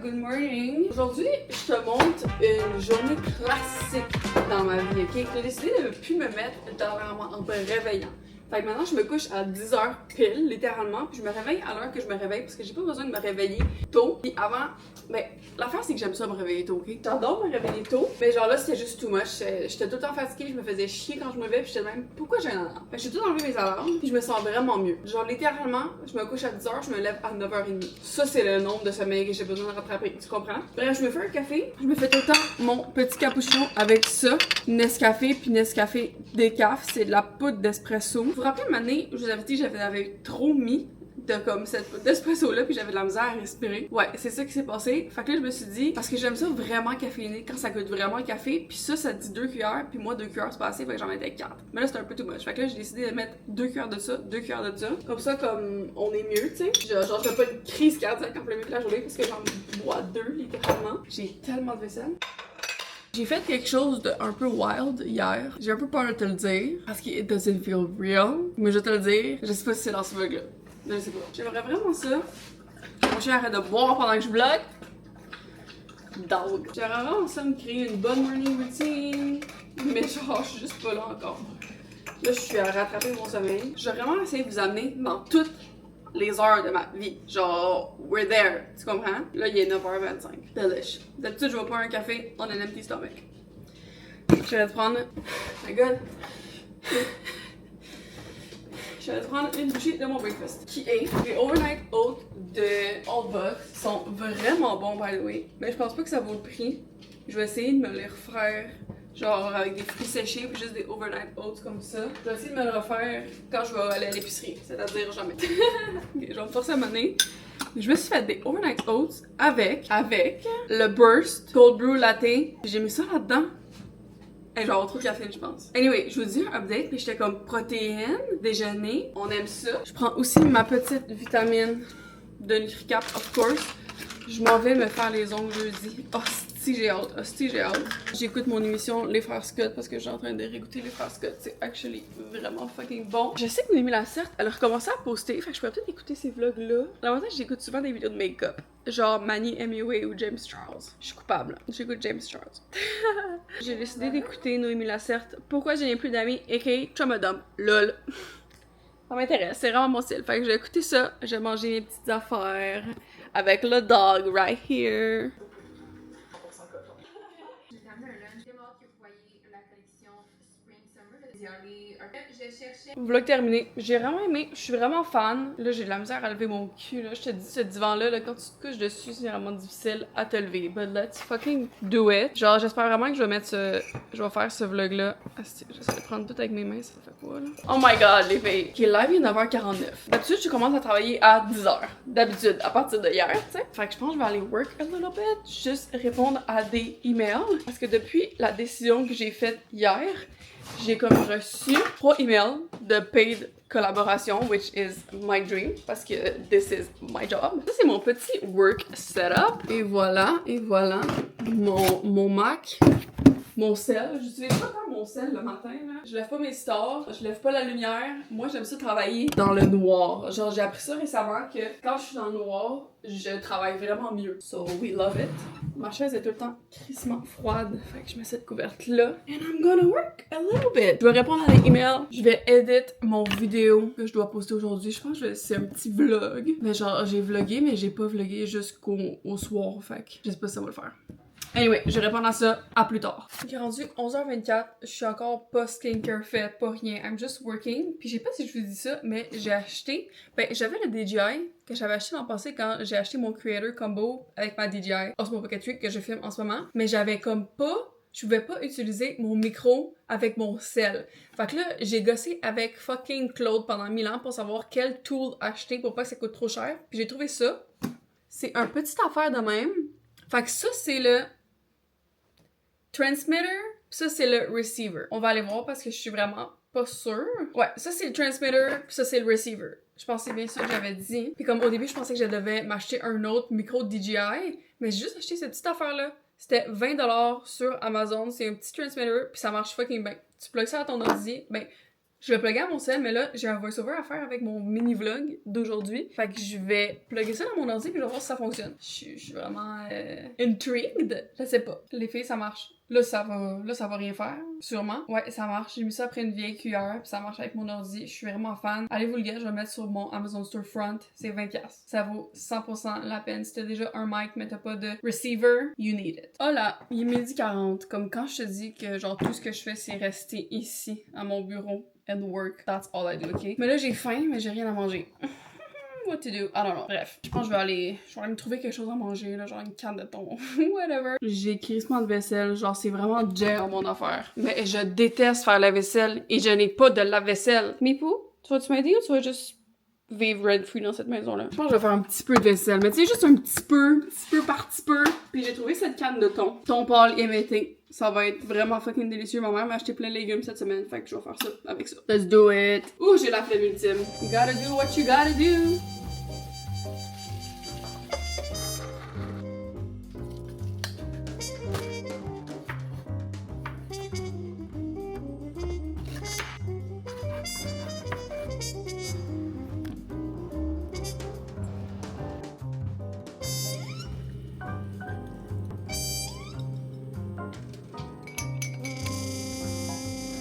good morning! Aujourd'hui, je te montre une journée classique dans ma vie, ok? J'ai décidé de ne plus me mettre en me réveillant. Fait que maintenant, je me couche à 10h pile, littéralement, puis je me réveille à l'heure que je me réveille parce que j'ai pas besoin de me réveiller tôt. Puis avant, ben, l'affaire c'est que j'aime ça me réveiller tôt, ok? J'adore me réveiller tôt, mais genre là, c'était juste too much. J'étais tout le temps fatiguée, je me faisais chier quand je me levais, puis j'étais même, pourquoi j'ai un alarme? Fait que j'ai tout enlevé mes alarmes, puis je me sens vraiment mieux. Genre, littéralement, je me couche à 10h, je me lève à 9h30. Ça, c'est le nombre de sommeil que j'ai besoin de rattraper, tu comprends? Bref, je me fais un café, je me fais tout le temps mon petit cappuccino avec ça, Nescafé, puis Nescafé décaf, c'est de la poudre d'espresso. Vous vous rappelez, une année, je vous avais dit que j'avais trop mis de comme cette poudre d'espresso là, puis j'avais de la misère à respirer. Ouais, c'est ça qui s'est passé. Fait que là, je me suis dit, parce que j'aime ça vraiment caféiné, quand ça goûte vraiment le café, puis ça dit 2 cuillères, puis moi 2 cuillères c'est pas assez, fait que j'en mettais 4. Mais là, c'était un peu too much. Fait que là, j'ai décidé de mettre 2 cuillères de ça, 2 cuillères de ça. Comme ça, comme on est mieux, tu sais. Genre, je fais pas une crise cardiaque en plein milieu de la journée, parce que j'en bois 2, littéralement. J'ai tellement de vaisselle. J'ai fait quelque chose de un peu wild hier. J'ai un peu peur de te le dire parce que it doesn't feel real. Mais je vais te le dire. Je sais pas si c'est dans ce vlog-là. Je sais pas. J'aimerais vraiment ça. Mon chien arrête de boire pendant que je vlog. Dog. J'aimerais vraiment ça me créer une bonne morning routine. Mais genre, je suis juste pas là encore. Là, je suis à rattraper mon sommeil. Je vais vraiment essayer de vous amener dans toutes les heures de ma vie. Genre, we're there. Tu comprends? Là, il est 9h25. Delish. D'habitude, je vais prendre un café on an empty stomach. Je vais te prendre... My God. Je vais te prendre une bouchée de mon breakfast. Qui est les overnight oats de Old Buck. Ils sont vraiment bons, by the way. Mais je pense pas que ça vaut le prix. Je vais essayer de me les refaire. Genre avec des fruits séchés puis juste des overnight oats comme ça. Je vais essayer de me le refaire quand je vais aller à l'épicerie, c'est-à-dire jamais. Okay, je vais me forcer à mener. Je me suis fait des overnight oats avec le Burst Cold Brew Latte. J'ai mis ça là-dedans. Et genre trop de caféine, je pense. Anyway, je vous dis un update, puis j'étais comme protéines, déjeuner, on aime ça. Je prends aussi ma petite vitamine de NutriCap, of course. Je m'en vais me faire les ongles jeudi. Hostie, j'ai hâte. Hostie, j'ai hâte. J'écoute mon émission Les Frères Scott parce que je suis en train de réécouter Les Frères Scott. C'est actually vraiment fucking bon. Je sais que Noémie Lacerte, elle a recommencé à poster. Fait que je pourrais peut-être écouter ces vlogs-là. L'avantage, j'écoute souvent des vidéos de make-up. Genre Manny MUA ou James Charles. Je suis coupable. J'écoute James Charles. J'ai décidé d'écouter Noémie Lacerte. Pourquoi je n'ai plus d'amis? Et tu me dump. LOL. Ça m'intéresse, c'est vraiment mon style. Fait que j'ai écouté ça, j'ai mangé mes petites affaires avec le dog right here. J'ai terminé un lunch. J'ai hâte que vous voyez la collection Spring Summer. Vlog terminé. J'ai vraiment aimé, je suis vraiment fan. Là, j'ai de la misère à lever mon cul. Là. Je te dis, ce divan-là, là, quand tu te couches dessus, c'est vraiment difficile à te lever. But let's fucking do it. Genre, j'espère vraiment que je vais mettre je vais faire ce vlog-là. J'essaie de prendre tout avec mes mains, ça fait quoi, là? Oh my god, les filles. Ok, live, il est 9h49. D'habitude, je commence à travailler à 10h. D'habitude, à partir de hier, tu sais. Fait que je pense que je vais aller work a little bit. Juste répondre à des emails. Parce que depuis la décision que j'ai faite hier, j'ai comme reçu 3 emails de paid collaboration, which is my dream, parce que this is my job. Ça, c'est mon petit work setup. Et voilà, mon Mac, mon sel. J'utilise pas tant mon sel le matin, là. Je lève pas mes stores, je lève pas la lumière. Moi, j'aime ça travailler dans le noir. Genre, j'ai appris ça récemment que quand je suis dans le noir, je travaille vraiment mieux. So, we love it. Ma chaise est tout le temps crissement froide. Fait que je mets cette couverte-là. And I'm gonna work a little bit. Je vais répondre à des emails. Je vais edit mon vidéo que je dois poster aujourd'hui. Je pense que c'est un petit vlog. Mais genre, j'ai vlogué, mais j'ai pas vlogué jusqu'au soir. Fait que je sais pas si ça va le faire. Anyway, je vais répondre à ça à plus tard. J'ai rendu 11h24, je suis encore pas skincare fait, pas rien. I'm just working. Puis je sais pas si je vous dis ça, mais j'ai acheté... Ben, j'avais le DJI que j'avais acheté l'an passé quand j'ai acheté mon Creator Combo avec ma DJI Osmo Pocket 3 que je filme en ce moment. Mais j'avais comme pas... Je pouvais pas utiliser mon micro avec mon cell. Fait que là, j'ai gossé avec fucking Claude pendant 1000 ans pour savoir quel tool acheter pour pas que ça coûte trop cher. Puis j'ai trouvé ça. C'est un petite affaire de même. Fait que ça, c'est le transmitter, pis ça c'est le receiver. On va aller voir parce que je suis vraiment pas sûre. Ouais, ça c'est le transmitter, pis ça c'est le receiver. Je pensais bien ça que j'avais dit. Puis comme au début, je pensais que je devais m'acheter un autre micro DJI, mais j'ai juste acheté cette petite affaire-là. C'était 20$ sur Amazon, c'est un petit transmitter, puis ça marche fucking bien. Tu plugues ça à ton ordi, ben Je vais plugger à mon cell, mais là, j'ai un voice-over à faire avec mon mini-vlog d'aujourd'hui. Fait que je vais plugger ça dans mon ordi puis je vais voir si ça fonctionne. Je suis vraiment intrigued. Je sais pas. Les filles, ça marche. Là, ça va rien faire, sûrement. Ouais, ça marche. J'ai mis ça après une vieille cuillère, puis ça marche avec mon ordi. Je suis vraiment fan. Allez vous le gars, je vais le mettre sur mon Amazon Storefront. C'est 20$. Ça vaut 100% la peine. Si t'as déjà un mic, mais t'as pas de receiver, you need it. Oh là, il est 12h40. Comme quand je te dis que genre tout ce que je fais, c'est rester ici, à mon bureau, and work. That's all I do, ok? Mais là, j'ai faim, mais j'ai rien à manger. What to do? I don't know. Bref, je pense que je vais aller me trouver quelque chose à manger, là, genre une canne de thon. Whatever. J'ai crissement de vaisselle, genre c'est vraiment dur mon affaire. Mais je déteste faire la vaisselle et je n'ai pas de lave-vaisselle. Mipou, tu vas-tu m'aider ou tu vas juste vivre rent-free dans cette maison-là? Je pense que je vais faire un petit peu de vaisselle, mais tu sais, juste un petit peu par petit peu. Puis j'ai trouvé cette canne de thon. Thon pâle émété. Ça va être vraiment fucking délicieux. Ma mère m'a acheté plein de légumes cette semaine, fait que je vais faire ça avec ça. Let's do it! Ouh, j'ai la flemme ultime. You gotta do what you gotta do.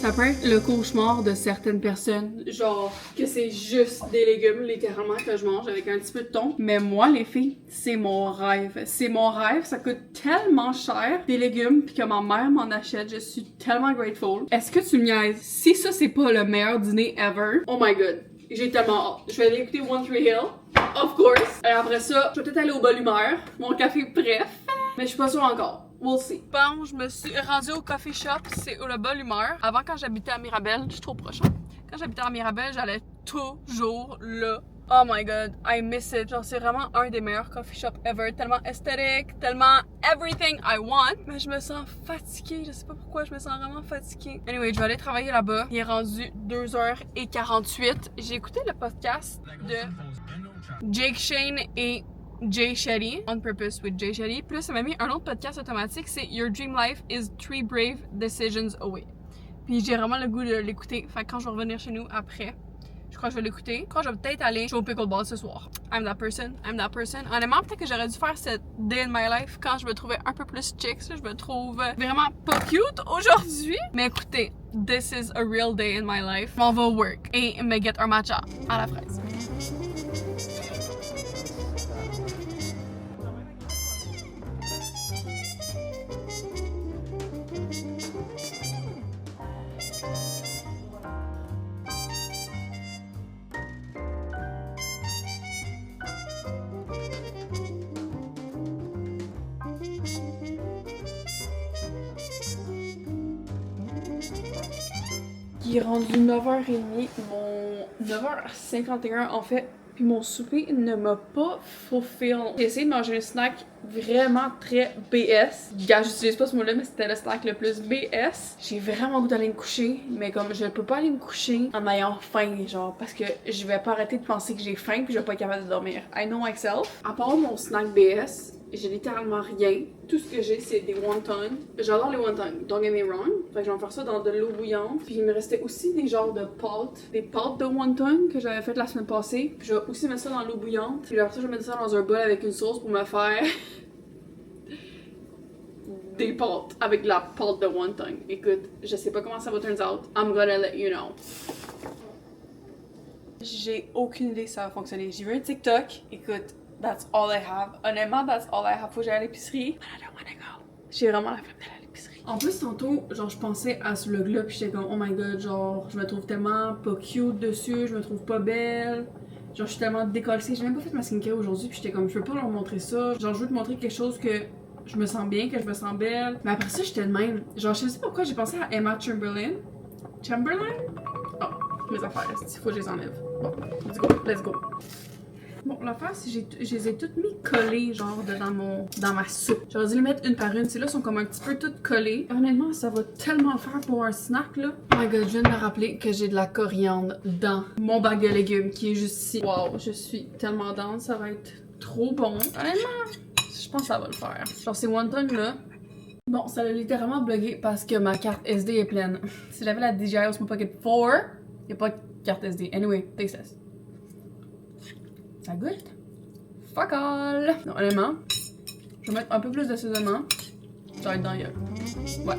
Ça peut être le cauchemar de certaines personnes, genre que c'est juste des légumes littéralement que je mange avec un petit peu de thon. Mais moi les filles, c'est mon rêve. C'est mon rêve, ça coûte tellement cher des légumes puis que ma mère m'en achète, je suis tellement grateful. Est-ce que tu me niaises? Si ça c'est pas le meilleur dîner ever, oh my god, j'ai tellement hâte. Je vais aller écouter One Tree Hill, of course. Et après ça, je vais peut-être aller au Bonne Humeur, mon café bref, mais je suis pas sûre encore. We'll see. Bon, je me suis rendue au coffee shop, c'est au La Bonne Humeur. Avant, quand j'habitais à Mirabel, je suis trop proche. Quand j'habitais à Mirabel, j'allais toujours là. Oh my god, I miss it. Genre, c'est vraiment un des meilleurs coffee shops ever. Tellement esthétique, tellement everything I want. Mais je me sens fatiguée. Je sais pas pourquoi, je me sens vraiment fatiguée. Anyway, je vais aller travailler là-bas. Il est rendu 2h48. J'ai écouté le podcast de Jake Shane et Jay Shetty, On Purpose with Jay Shetty. Puis là, ça m'a mis un autre podcast automatique, c'est Your Dream Life is 3 Brave Decisions Away. Puis j'ai vraiment le goût de l'écouter. Fait que quand je vais revenir chez nous après, je crois que je vais l'écouter. Quand je vais peut-être aller jouer au pickleball ce soir. I'm that person. Honnêtement, peut-être que j'aurais dû faire cette day in my life quand je me trouvais un peu plus chic. Je me trouve vraiment pas cute aujourd'hui. Mais écoutez, this is a real day in my life. On va work et me get un matcha à la fraise. Il est rendu 9h30, mon 9h51 en fait, puis mon souper ne m'a pas fulfill. J'ai essayé de manger un snack vraiment très BS. Gars, j'utilise pas ce mot-là, mais c'était le snack le plus BS. J'ai vraiment goût d'aller me coucher, mais comme je ne peux pas aller me coucher en ayant faim, genre, parce que je vais pas arrêter de penser que j'ai faim puis je vais pas être capable de dormir. I know myself. À part mon snack BS, j'ai littéralement rien. Tout ce que j'ai, c'est des wontons. J'adore les wontons, don't get me wrong. Fait que je vais faire ça dans de l'eau bouillante. Puis il me restait aussi des genres de pâtes. Des pâtes de wontons que j'avais faites la semaine passée. Puis je vais aussi mettre ça dans l'eau bouillante. Puis après ça, je vais mettre ça dans un bol avec une sauce pour me faire des pâtes avec de la pâte de wonton. Écoute, je sais pas comment ça va turn out. I'm gonna let you know. J'ai aucune idée si ça va fonctionner. J'ai vu un TikTok. Écoute, that's all I have. Honnêtement, that's all I have. Faut que j'aille à l'épicerie. But I don't wanna go. J'ai vraiment la flemme d'aller à l'épicerie. En plus, tantôt, genre, je pensais à ce vlog-là, pis j'étais comme, oh my god, genre, je me trouve tellement pas cute dessus, je me trouve pas belle. Genre, je suis tellement décollée. J'ai même pas fait ma skincare aujourd'hui, pis j'étais comme, je veux pas leur montrer ça. Genre, je veux te montrer quelque chose que je me sens bien, que je me sens belle. Mais après ça, j'étais de même. Genre, je sais pas pourquoi j'ai pensé à Emma Chamberlain. Chamberlain? Oh, mes affaires, il faut que je les enlève. Bon, let's go. Bon, l'affaire, c'est que je les ai toutes mis collées, genre, dans ma soupe. J'aurais dû les mettre une par une. Ces-là sont comme un petit peu toutes collées. Honnêtement, ça va tellement faire pour un snack, là. Oh my god, je viens de me rappeler que j'ai de la coriandre dans mon bac de légumes qui est juste ici. Wow, je suis tellement down, ça va être trop bon. Honnêtement, je pense que ça va le faire. Genre, ces wontons, là. Bon, ça l'a littéralement bugué parce que ma carte SD est pleine. Si j'avais la DJI Osmo Pocket 4, Y'a pas de carte SD. Anyway, taste test. Ça goûte? Fuck all! Non, honnêtement, je vais mettre un peu plus d'assaisonnement. Ça va être dans la gueule. Ouais.